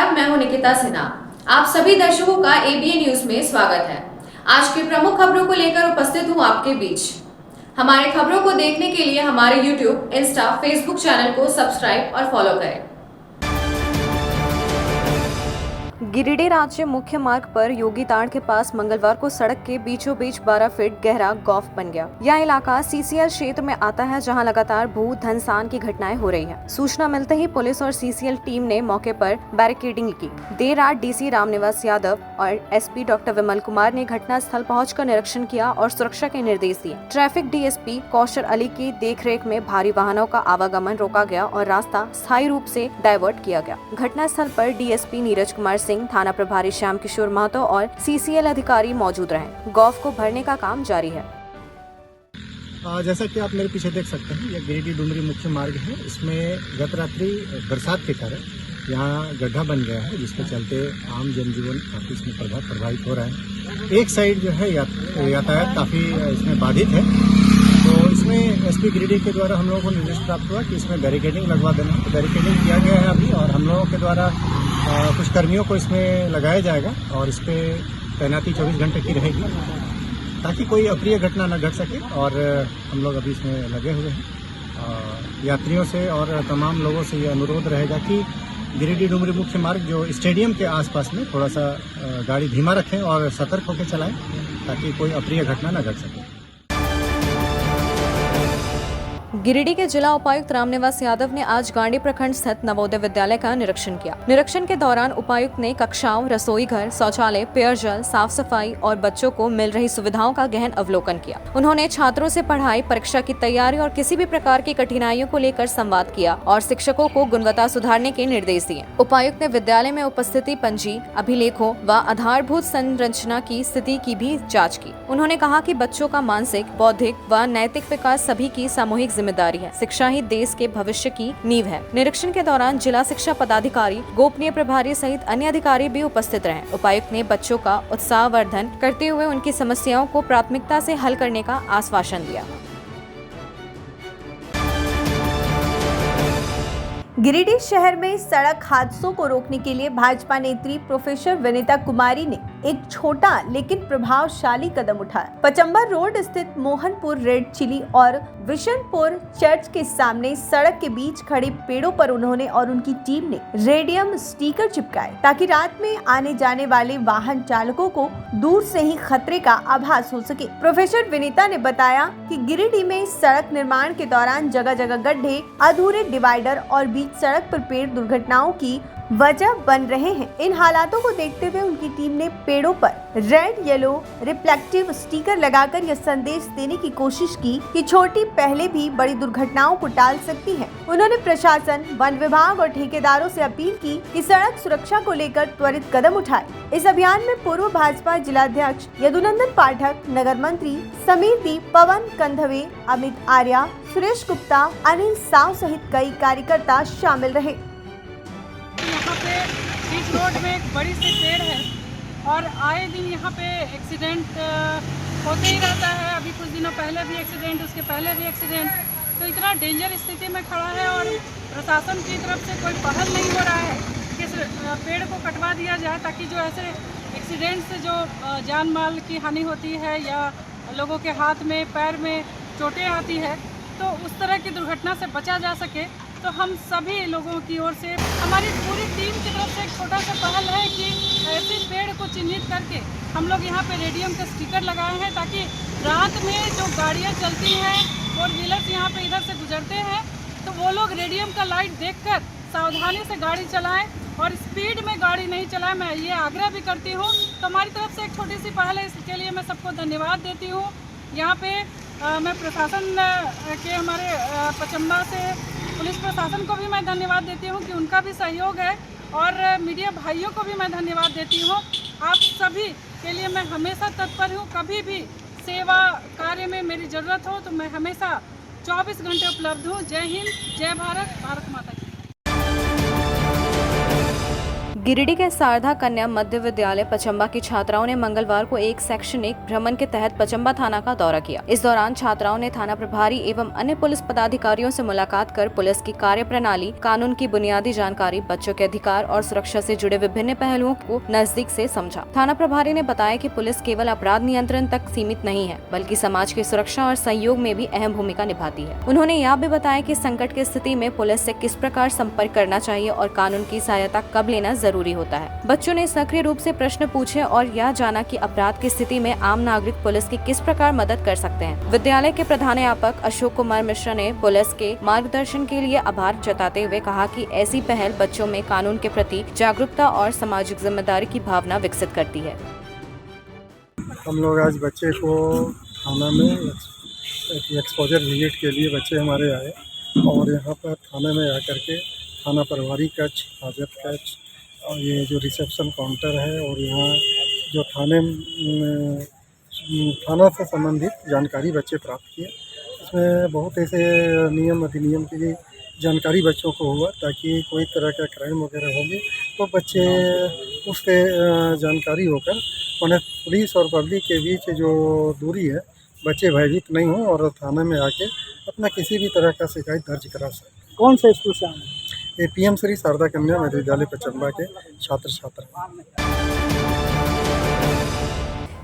नमस्कार, मैं हूं निकिता सिन्हा। आप सभी दर्शकों का एबीएन न्यूज में स्वागत है। आज की प्रमुख खबरों को लेकर उपस्थित हूं आपके बीच। हमारे खबरों को देखने के लिए हमारे यूट्यूब, इंस्टा, फेसबुक चैनल को सब्सक्राइब और फॉलो करें। गिरिडीह राज्य मुख्य मार्ग पर योगीताड़ के पास मंगलवार को सड़क के बीचों बीच 12 फीट गहरा गॉफ बन गया। यह इलाका सीसीएल क्षेत्र में आता है, जहां लगातार भू धंसान की घटनाएं हो रही हैं। सूचना मिलते ही पुलिस और सीसीएल टीम ने मौके पर बैरिकेडिंग की। देर रात डीसी रामनिवास यादव और एसपी डॉक्टर विमल कुमार ने घटना स्थल पहुंचकर निरीक्षण किया और सुरक्षा के निर्देश दिए। ट्रैफिक डीएसपी कौशल अली की देखरेख में भारी वाहनों का आवागमन रोका गया और रास्ता स्थायी रूप से डायवर्ट किया गया। घटना स्थल पर डीएसपी नीरज कुमार सिंह, थाना प्रभारी श्याम किशोर महतो और सीसीएल अधिकारी मौजूद रहे। गॉफ को भरने का काम जारी है। जैसा कि आप मेरे पीछे देख सकते हैं, यह गिरिडीह डुमरी मुख्य मार्ग है। इसमें गत रात्रि बरसात के कारण यहाँ गड्ढा बन गया है, जिसके चलते आम जनजीवन काफी इसमें प्रभावित हो रहा है। एक साइड जो है यातायात काफी इसमें बाधित है, तो इसमें एसपी गिरिडीह के द्वारा हम लोगों को निर्देश प्राप्त हुआ कि इसमें बैरिकेडिंग लगवा देना। तो बैरिकेडिंग किया गया है अभी, और हम लोगों के द्वारा कुछ कर्मियों को इसमें लगाया जाएगा और इस पर तैनाती 24 घंटे की रहेगी, ताकि कोई अप्रिय घटना न घट सके। और हम लोग अभी इसमें लगे हुए हैं। यात्रियों से और तमाम लोगों से ये अनुरोध रहेगा कि गिरिडीह डुमरी मुख्य मार्ग जो स्टेडियम के आसपास में थोड़ा सा गाड़ी धीमा रखें और सतर्क होकर चलाएं, ताकि कोई अप्रिय घटना न घट सके। गिरिडीह के जिला उपायुक्त रामनिवास यादव ने आज गांडी प्रखंड स्थित नवोदय विद्यालय का निरीक्षण किया। निरीक्षण के दौरान उपायुक्त ने कक्षाओं, रसोई घर, शौचालय, पेयजल, साफ सफाई और बच्चों को मिल रही सुविधाओं का गहन अवलोकन किया। उन्होंने छात्रों से पढ़ाई, परीक्षा की तैयारी और किसी भी प्रकार की कठिनाइयों को लेकर संवाद किया और शिक्षकों को गुणवत्ता सुधारने के निर्देश दिए। उपायुक्त ने विद्यालय में उपस्थिति पंजी, अभिलेखों व आधारभूत संरचना की स्थिति की भी जाँच की। उन्होंने कहा कि बच्चों का मानसिक, बौद्धिक व नैतिक विकास सभी की सामूहिक जिम्मेदारी है। शिक्षा ही देश के भविष्य की नींव है। निरीक्षण के दौरान जिला शिक्षा पदाधिकारी, गोपनीय प्रभारी सहित अन्य अधिकारी भी उपस्थित रहे। उपायुक्त ने बच्चों का उत्साहवर्धन करते हुए उनकी समस्याओं को प्राथमिकता से हल करने का आश्वासन दिया। गिरिडीह शहर में सड़क हादसों को रोकने के लिए भाजपा नेत्री प्रोफेसर विनीता कुमारी ने एक छोटा लेकिन प्रभावशाली कदम उठाया। पचंबर रोड स्थित मोहनपुर रेड चिली और विशनपुर चर्च के सामने सड़क के बीच खड़े पेड़ों पर उन्होंने और उनकी टीम ने रेडियम स्टिकर चिपकाए, ताकि रात में आने जाने वाले वाहन चालकों को दूर से ही खतरे का आभास हो सके। प्रोफेसर विनीता ने बताया कि गिरिडीह में सड़क निर्माण के दौरान जगह जगह गड्ढे, अधूरे डिवाइडर और बीच सड़क पर पेड़ दुर्घटनाओं की वजह बन रहे हैं। इन हालातों को देखते हुए उनकी टीम ने पेड़ों पर रेड येलो रिफ्लेक्टिव स्टिकर लगाकर यह संदेश देने की कोशिश की कि छोटी पहले भी बड़ी दुर्घटनाओं को टाल सकती है। उन्होंने प्रशासन, वन विभाग और ठेकेदारों से अपील की कि सड़क सुरक्षा को लेकर त्वरित कदम उठाए। इस अभियान में पूर्व भाजपा जिलाध्यक्ष यदुनंदन पाठक, नगर मंत्री समीर दीप, पवन कंधवे, अमित आर्या, सुरेश गुप्ता, अनिल साव सहित कई कार्यकर्ता शामिल रहे। यहाँ पे बीच रोड में एक बड़ी सी पेड़ है और आए दिन यहाँ पे एक्सीडेंट होते ही रहता है। अभी कुछ दिनों पहले भी एक्सीडेंट, उसके पहले भी एक्सीडेंट। तो इतना डेंजर स्थिति में खड़ा है और प्रशासन की तरफ से कोई पहल नहीं हो रहा है कि इस पेड़ को कटवा दिया जाए, ताकि जो ऐसे एक्सीडेंट से जो जान माल की हानि होती है या लोगों के हाथ में, पैर में चोटें आती है, तो उस तरह की दुर्घटना से बचा जा सके। तो हम सभी लोगों की ओर से, हमारी पूरी टीम की तरफ से एक छोटा सा पहल है कि ऐसे पेड़ को चिन्हित करके हम लोग यहाँ पे रेडियम के स्टिकर लगाए हैं, ताकि रात में जो गाड़ियाँ चलती हैं, फोर व्हीलर्स यहाँ पे इधर से गुजरते हैं, तो वो लोग रेडियम का लाइट देखकर सावधानी से गाड़ी चलाएं और स्पीड में गाड़ी नहीं चलाएं। मैं ये आग्रह भी करती हूँ। तो हमारी तरफ से एक छोटी सी पहल है, इसके लिए मैं सबको धन्यवाद देती हूँ। यहाँ पे मैं प्रशासन के, हमारे पचम्बा से पुलिस प्रशासन को भी मैं धन्यवाद देती हूँ कि उनका भी सहयोग है, और मीडिया भाइयों को भी मैं धन्यवाद देती हूँ। आप सभी के लिए मैं हमेशा तत्पर हूँ। कभी भी सेवा कार्य में मेरी ज़रूरत हो तो मैं हमेशा 24 घंटे उपलब्ध हूँ। जय हिंद, जय भारत, भारत माता की। गिरिडीह के शारदा कन्या मध्य विद्यालय पचम्बा की छात्राओं ने मंगलवार को एक शैक्षणिक भ्रमण के तहत पचम्बा थाना का दौरा किया। इस दौरान छात्राओं ने थाना प्रभारी एवं अन्य पुलिस पदाधिकारियों से मुलाकात कर पुलिस की कार्यप्रणाली, कानून की बुनियादी जानकारी, बच्चों के अधिकार और सुरक्षा से जुड़े विभिन्न पहलुओं को नजदीक से समझा। थाना प्रभारी ने बताया कि पुलिस केवल अपराध नियंत्रण तक सीमित नहीं है, बल्कि समाज की सुरक्षा और सहयोग में भी अहम भूमिका निभाती है। उन्होंने यह भी बताया कि संकट की स्थिति में पुलिस से किस प्रकार संपर्क करना चाहिए और कानून की सहायता कब लेना जरूरी होता है। बच्चों ने सक्रिय रूप से प्रश्न पूछे और यह जाना कि अपराध की स्थिति में आम नागरिक पुलिस की किस प्रकार मदद कर सकते हैं। विद्यालय के प्रधानाध्यापक अशोक कुमार मिश्रा ने पुलिस के मार्गदर्शन के लिए आभार जताते हुए कहा कि ऐसी पहल बच्चों में कानून के प्रति जागरूकता और सामाजिक जिम्मेदारी की भावना विकसित करती है। हम लोग आज बच्चे को थाना में एक्सपोजर विजिट के लिए बच्चे हमारे आए और यहाँ पर थाने में आकर के थाना प्रभारी कक्ष, हाजत कक्ष और ये जो रिसेप्शन काउंटर है और यहाँ जो थाना से संबंधित जानकारी बच्चे प्राप्त किए। इसमें बहुत ऐसे नियम अधिनियम की जानकारी बच्चों को हुआ ताकि कोई तरह का क्राइम वगैरह होगी तो बच्चे उससे जानकारी होकर उन्हें पुलिस और पब्लिक के बीच जो दूरी है बच्चे भयभीत नहीं हों और थाने में आके अपना किसी भी तरह का शिकायत दर्ज करा सकें। कौन सा स्कूल से आए? ये PM श्री शारदा कन्या मध्य विद्यालय पचम्बा के छात्र छात्रा।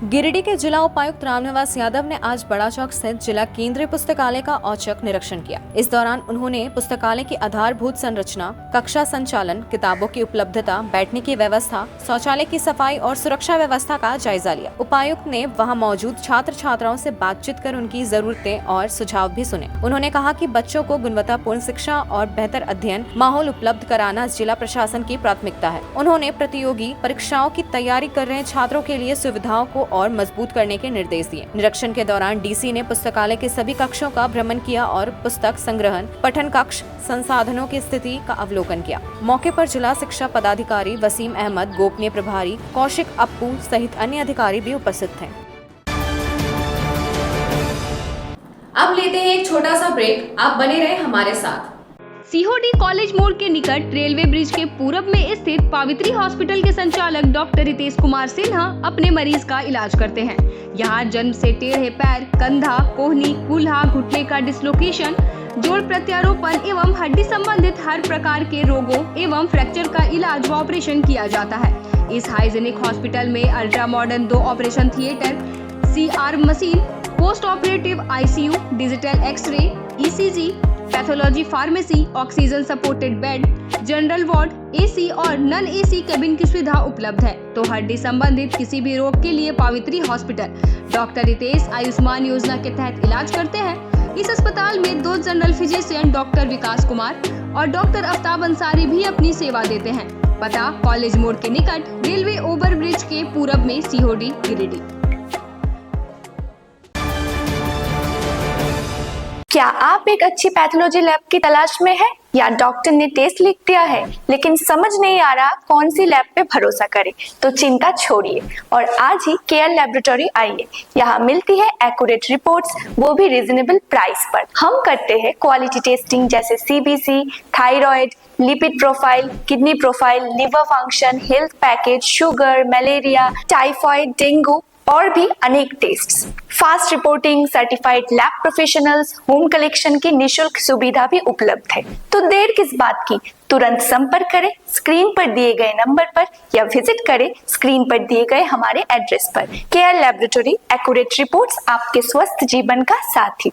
गिरिडीह के जिला उपायुक्त रामनिवास यादव ने आज बड़ा चौक स्थित जिला केंद्रीय पुस्तकालय का औचक निरीक्षण किया। इस दौरान उन्होंने पुस्तकालय की आधारभूत संरचना, कक्षा संचालन, किताबों की उपलब्धता, बैठने की व्यवस्था, शौचालय की सफाई और सुरक्षा व्यवस्था का जायजा लिया। उपायुक्त ने वहां मौजूद छात्र छात्राओं से बातचीत कर उनकी जरूरतें और सुझाव भी सुने। उन्होंने कहा कि बच्चों को गुणवत्तापूर्ण शिक्षा और बेहतर अध्ययन माहौल उपलब्ध कराना जिला प्रशासन की प्राथमिकता है। उन्होंने प्रतियोगी परीक्षाओं की तैयारी कर रहे छात्रों के लिए सुविधाओं को और मजबूत करने के निर्देश दिए। निरीक्षण के दौरान DC ने पुस्तकालय के सभी कक्षों का भ्रमण किया और पुस्तक संग्रहण, पठन कक्ष, संसाधनों की स्थिति का अवलोकन किया। मौके पर जिला शिक्षा पदाधिकारी वसीम अहमद, गोपनीय प्रभारी कौशिक अप्पू सहित अन्य अधिकारी भी उपस्थित थे। अब लेते हैं एक छोटा सा ब्रेक, आप बने रहे हमारे साथ। सीहोडी कॉलेज मोड़ के निकट रेलवे ब्रिज के पूरब में स्थित पावित्री हॉस्पिटल के संचालक डॉक्टर रितेश कुमार सिन्हा अपने मरीज का इलाज करते हैं। यहाँ जन्म से टेढ़े पैर, कंधा, कोहनी, कूल्हा, घुटने का डिसलोकेशन, जोड़ प्रत्यारोपण एवं हड्डी संबंधित हर प्रकार के रोगों एवं फ्रैक्चर का इलाज व ऑपरेशन किया जाता है। इस हाइजेनिक हॉस्पिटल में ultra modern 2 operation theatre, CR machine, post operative ICU, digital x ray, ECG, pathology pharmacy, oxygen supported bed, general ward, AC और नॉन AC केबिन की सुविधा उपलब्ध है। तो हड्डी संबंधित किसी भी रोग के लिए पावित्री हॉस्पिटल डॉक्टर रितेश आयुष्मान योजना के तहत इलाज करते हैं। इस अस्पताल में 2 जनरल फिजिशियन डॉक्टर विकास कुमार और डॉक्टर आफ्ताब अंसारी भी अपनी सेवा देते हैं। पता कॉलेज मोड़ के निकट रेलवे ओवर ब्रिज के पूरब में, सीहोडी, गिरिडीह। क्या आप एक अच्छी पैथोलॉजी लैब की तलाश में है या डॉक्टर ने टेस्ट लिख दिया है लेकिन समझ नहीं आ रहा कौन सी लैब पे भरोसा करें? तो चिंता छोड़िए और आज ही केयर लैबोरेटरी आइए। यहाँ मिलती है एक्यूरेट रिपोर्ट्स, वो भी रीजनेबल प्राइस पर। हम करते हैं क्वालिटी टेस्टिंग जैसे CBC, thyroid, lipid profile, kidney profile, liver function, health package, sugar, malaria, typhoid, dengue और भी अनेक tests. Fast reporting, certified lab professionals, home collection की निशुल्क सुविधा भी उपलब्ध है। तो देर किस बात की, तुरंत संपर्क करें स्क्रीन पर दिए गए नंबर पर या विजिट करें स्क्रीन पर दिए गए हमारे एड्रेस पर। केयर लैबोरेटरी, एक्यूरेट रिपोर्ट्स, आपके स्वस्थ जीवन का साथी।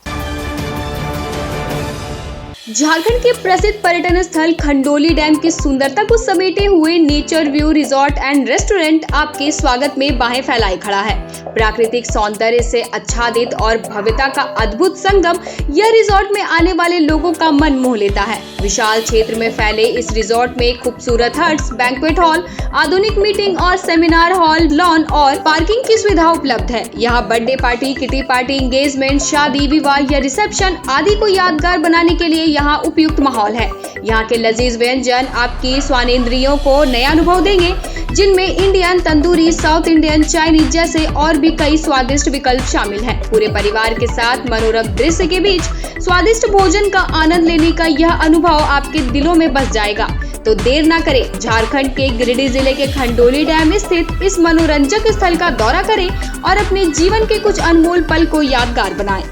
झारखंड के प्रसिद्ध पर्यटन स्थल खंडोली डैम की सुंदरता को समेटे हुए nature view resort and restaurant आपके स्वागत में बाहें फैलाए खड़ा है। प्राकृतिक सौंदर्य से आच्छादित और भव्यता का अद्भुत संगम यह रिजॉर्ट में आने वाले लोगों का मन मोह लेता है। विशाल क्षेत्र में फैले इस रिजॉर्ट में खूबसूरत हट्स, बैंक्वेट हॉल, आधुनिक मीटिंग और सेमिनार हॉल, लॉन और पार्किंग की सुविधा उपलब्ध है। यहाँ birthday party, kitty party, engagement, शादी, विवाह या रिसेप्शन आदि को यादगार बनाने के लिए यहाँ उपयुक्त माहौल है। यहाँ के लजीज व्यंजन आपकी स्वानेंद्रियों को नया अनुभव देंगे, जिनमें Indian, tandoori, south Indian, Chinese जैसे और भी कई स्वादिष्ट विकल्प शामिल हैं। पूरे परिवार के साथ मनोरम दृश्य के बीच स्वादिष्ट भोजन का आनंद लेने का यह अनुभव आपके दिलों में बस जाएगा। तो देर ना करें, झारखंड के गिरिडीह जिले के खंडोली डैम स्थित इस मनोरंजक स्थल का दौरा करें और अपने जीवन के कुछ अनमोल पल को यादगार बनाएं।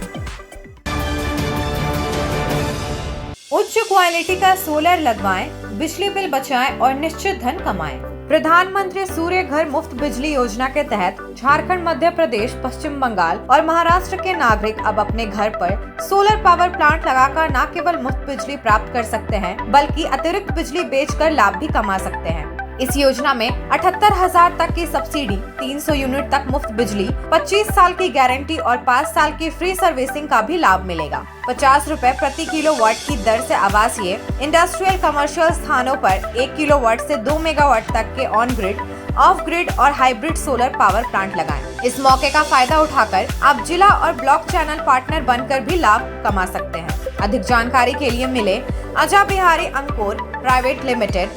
उच्च क्वालिटी का सोलर लगवाएं, बिजली बिल बचाएं और निश्चित धन कमाएं। प्रधानमंत्री सूर्य घर मुफ्त बिजली योजना के तहत झारखंड, मध्य प्रदेश, पश्चिम बंगाल और महाराष्ट्र के नागरिक अब अपने घर पर सोलर पावर प्लांट लगाकर न केवल मुफ्त बिजली प्राप्त कर सकते हैं, बल्कि अतिरिक्त बिजली बेचकर लाभ भी कमा सकते हैं। इस योजना में 78,000 तक की सब्सिडी, 300 यूनिट तक मुफ्त बिजली, 25 साल की गारंटी और 5 साल की फ्री सर्विसिंग का भी लाभ मिलेगा। 50 रुपए प्रति किलोवाट की दर से आवासीय, इंडस्ट्रियल, कमर्शियल स्थानों पर 1 किलोवाट से 2 मेगावाट तक के ऑन ग्रिड, ऑफ ग्रिड और हाइब्रिड सोलर पावर प्लांट लगाएं। इस मौके का फायदा उठाकर आप जिला और ब्लॉक चैनल पार्टनर बनकर भी लाभ कमा सकते हैं। अधिक जानकारी के लिए मिले अजा बिहारी अंकुर प्राइवेट लिमिटेड,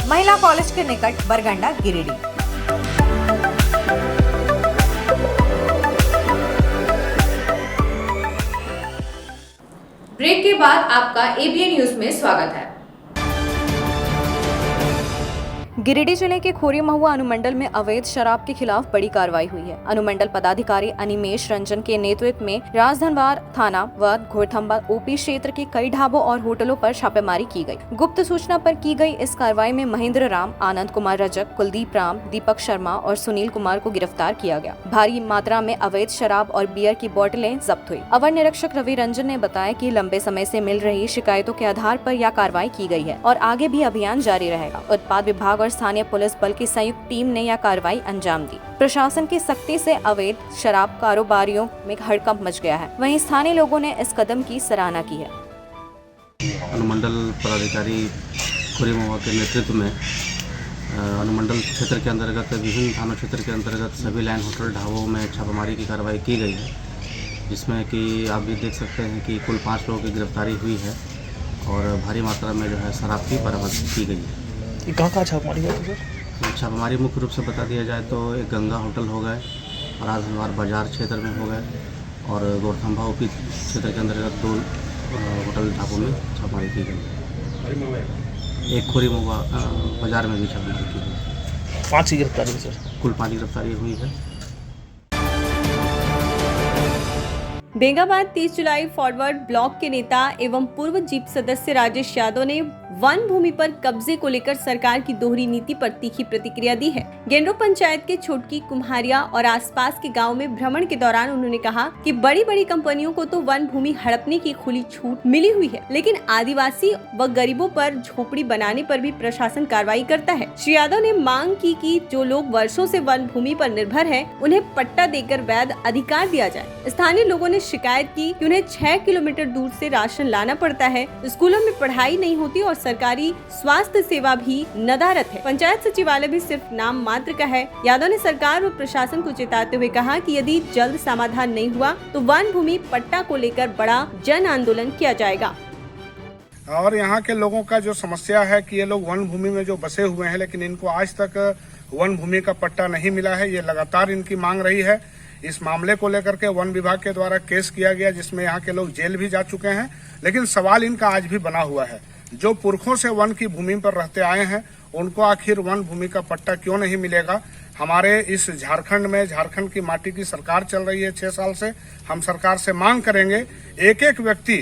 महिला कॉलेज के निकट, बरगंडा, गिरिडीह। ब्रेक के बाद आपका एबीएन न्यूज में स्वागत है। गिरिडीह जिले के खोरी महुआ अनुमंडल में अवैध शराब के खिलाफ बड़ी कार्रवाई हुई है। अनुमंडल पदाधिकारी अनिमेश रंजन के नेतृत्व में राजधनवार थाना व घोड़थंबा ओपी क्षेत्र के कई ढाबों और होटलों पर छापेमारी की गई। गुप्त सूचना पर की गई इस कार्रवाई में महेंद्र राम, आनंद कुमार रजक, कुलदीप राम, दीपक शर्मा और सुनील कुमार को गिरफ्तार किया गया। भारी मात्रा में अवैध शराब और बियर की बोतलें जब्त हुई। अवर निरीक्षक रवि रंजन ने बताया कि लंबे समय से मिल रही शिकायतों के आधार पर यह कार्रवाई की गई है और आगे भी अभियान जारी रहेगा। उत्पाद विभाग और स्थानीय पुलिस बल की संयुक्त टीम ने यह कार्रवाई अंजाम दी। प्रशासन की सख्ती से अवैध शराब कारोबारियों में हड़कंप मच गया है। वहीं स्थानीय लोगों ने इस कदम की सराहना की है। अनुमंडल पदाधिकारी खोरी महुआ के नेतृत्व में अनुमंडल क्षेत्र के अंतर्गत विभिन्न थानों क्षेत्र के अंतर्गत सभी लाइन होटल ढाबों में छापेमारी की कार्रवाई की गई है, जिसमें कि आप भी देख सकते हैं कि कुल 5 लोगों की गिरफ्तारी हुई है और भारी मात्रा में जो है शराब की बरामद की गई है। ये कहाँ छापेमारी है सर? छापेमारी मुख्य रूप से बता दिया जाए तो एक गंगा होटल हो गए, राजधनवार बाजार क्षेत्र में हो गए और गोरथंबा ओपी क्षेत्र के अंतर्गत 2 होटल ढाबों में छापेमारी की गई। एक खोरी महुआ बाजार में भी छापेमारी की गई। 5 की गिरफ्तारी सर? कुल 5 गिरफ्तारी हुई है। बेंगाबाद 30 जुलाई फॉरवर्ड ब्लॉक के नेता एवं पूर्व जीप सदस्य राजेश यादव ने वन भूमि पर कब्जे को लेकर सरकार की दोहरी नीति पर तीखी प्रतिक्रिया दी है। गेंडो पंचायत के छोटकी कुम्हारिया और आसपास के गांव में भ्रमण के दौरान उन्होंने कहा कि बड़ी बड़ी कंपनियों को तो वन भूमि हड़पने की खुली छूट मिली हुई है, लेकिन आदिवासी व गरीबों पर झोपड़ी बनाने पर भी प्रशासन कार्रवाई करता है। श्री यादव ने मांग की कि जो लोग वर्षों से वन भूमि पर निर्भर है, उन्हें पट्टा देकर वैध अधिकार दिया जाए। स्थानीय लोगों ने शिकायत की कि उन्हें 6 किलोमीटर दूर से राशन लाना पड़ता है, स्कूलों में पढ़ाई नहीं होती और सरकारी स्वास्थ्य सेवा भी नदारत है। पंचायत सचिवालय भी सिर्फ नाम मात्र का है। यादव ने सरकार व प्रशासन को चेताते हुए कहा कि यदि जल्द समाधान नहीं हुआ तो वन भूमि पट्टा को लेकर बड़ा जन आंदोलन किया जाएगा। और यहाँ के लोगों का जो समस्या है कि ये लोग वन भूमि में जो बसे हुए हैं, लेकिन इनको आज तक वन भूमि का पट्टा नहीं मिला है। ये लगातार इनकी मांग रही है। इस मामले को लेकर के वन विभाग के द्वारा केस किया गया, जिसमें यहाँ के लोग जेल भी जा चुके हैं, लेकिन सवाल इनका आज भी बना हुआ है। जो पुरखों से वन की भूमि पर रहते आए हैं, उनको आखिर वन भूमि का पट्टा क्यों नहीं मिलेगा। हमारे इस झारखंड में झारखंड की माटी की सरकार चल रही है 6 साल से। हम सरकार से मांग करेंगे, एक एक व्यक्ति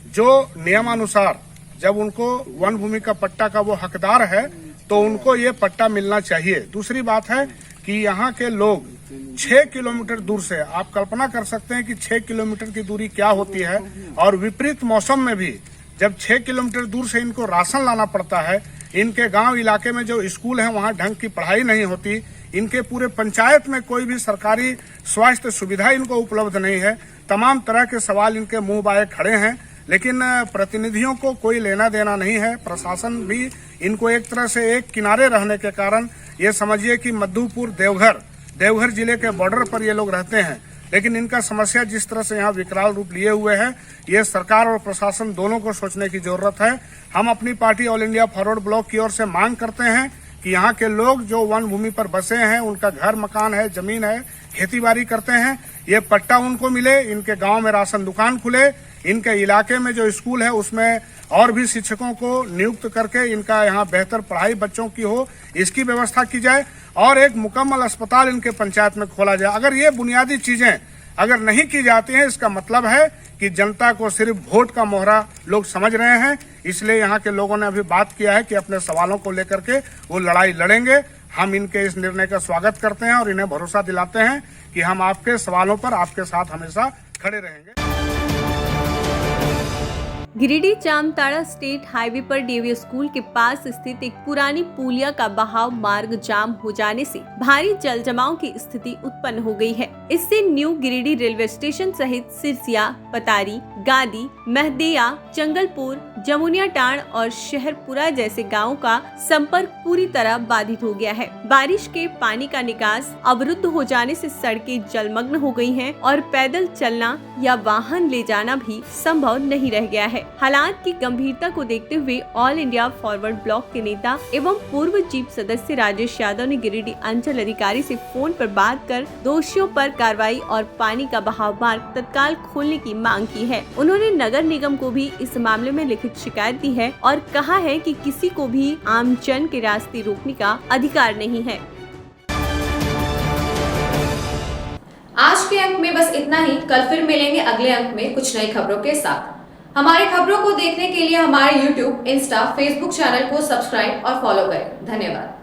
जो नियमानुसार जब उनको वन भूमि का पट्टा का वो हकदार है, तो उनको ये पट्टा मिलना चाहिए। दूसरी बात है कि यहाँ के लोग 6 किलोमीटर दूर से, आप कल्पना कर सकते हैं कि 6 किलोमीटर की दूरी क्या होती है, और विपरीत मौसम में भी जब 6 किलोमीटर दूर से इनको राशन लाना पड़ता है। इनके गांव इलाके में जो स्कूल है वहां ढंग की पढ़ाई नहीं होती। इनके पूरे पंचायत में कोई भी सरकारी स्वास्थ्य सुविधा इनको उपलब्ध नहीं है। तमाम तरह के सवाल इनके मुंह बाए खड़े हैं, लेकिन प्रतिनिधियों को कोई लेना देना नहीं है। प्रशासन भी इनको एक तरह से एक किनारे रहने के कारण, ये समझिए कि मधुपुर देवघर जिले के बॉर्डर पर ये लोग रहते हैं, लेकिन इनका समस्या जिस तरह से यहाँ विकराल रूप लिए हुए है, ये सरकार और प्रशासन दोनों को सोचने की जरूरत है। हम अपनी party all India forward block की ओर से मांग करते हैं कि यहाँ के लोग जो वन भूमि पर बसे हैं, उनका घर मकान है, जमीन है, खेती बाड़ी करते हैं, ये पट्टा उनको मिले, इनके गांव में राशन दुकान खुले, इनके इलाके में जो स्कूल है उसमें और भी शिक्षकों को नियुक्त करके इनका यहाँ बेहतर पढ़ाई बच्चों की हो, इसकी व्यवस्था की जाए और एक मुकम्मल अस्पताल इनके पंचायत में खोला जाए। अगर ये बुनियादी चीजें अगर नहीं की जाती हैं, इसका मतलब है कि जनता को सिर्फ वोट का मोहरा लोग समझ रहे हैं। इसलिए यहाँ के लोगों ने अभी बात किया है कि अपने सवालों को लेकर के वो लड़ाई लड़ेंगे। हम इनके इस निर्णय का स्वागत करते हैं और इन्हें भरोसा दिलाते हैं कि हम आपके सवालों पर आपके साथ हमेशा खड़े रहेंगे। गिरिडीह जामताड़ा स्टेट हाईवे पर डीएवी स्कूल के पास स्थित एक पुरानी पुलिया का बहाव मार्ग जाम हो जाने से भारी जल जमाव की स्थिति उत्पन्न हो गई है। इससे न्यू गिरिडीह रेलवे स्टेशन सहित सिरसिया, पतारी, गादी, महदेया, जंगलपुर, जमुनिया टांड और शहरपुरा जैसे गांवों का संपर्क पूरी तरह बाधित हो गया है। बारिश के पानी का निकास अवरुद्ध हो जाने से सड़कें जलमग्न हो गई हैं और पैदल चलना या वाहन ले जाना भी संभव नहीं रह गया है। हालात की गंभीरता को देखते हुए ऑल इंडिया फॉरवर्ड ब्लॉक के नेता एवं पूर्व जीप सदस्य राजेश यादव ने गिरिडीह अंचल अधिकारी से फोन पर बात कर दोषियों पर कार्रवाई और पानी का बहाव मार्ग तत्काल खोलने की मांग की है। उन्होंने नगर निगम को भी इस मामले में लिखित शिकायत दी है और कहा है कि किसी को भी आमजन के रास्ते रोकने का अधिकार नहीं है। आज के अंक में बस इतना ही। कल फिर मिलेंगे अगले अंक में कुछ नई खबरों के साथ। हमारी खबरों को देखने के लिए हमारे YouTube, Insta, Facebook चैनल को सब्सक्राइब और फॉलो करें। धन्यवाद।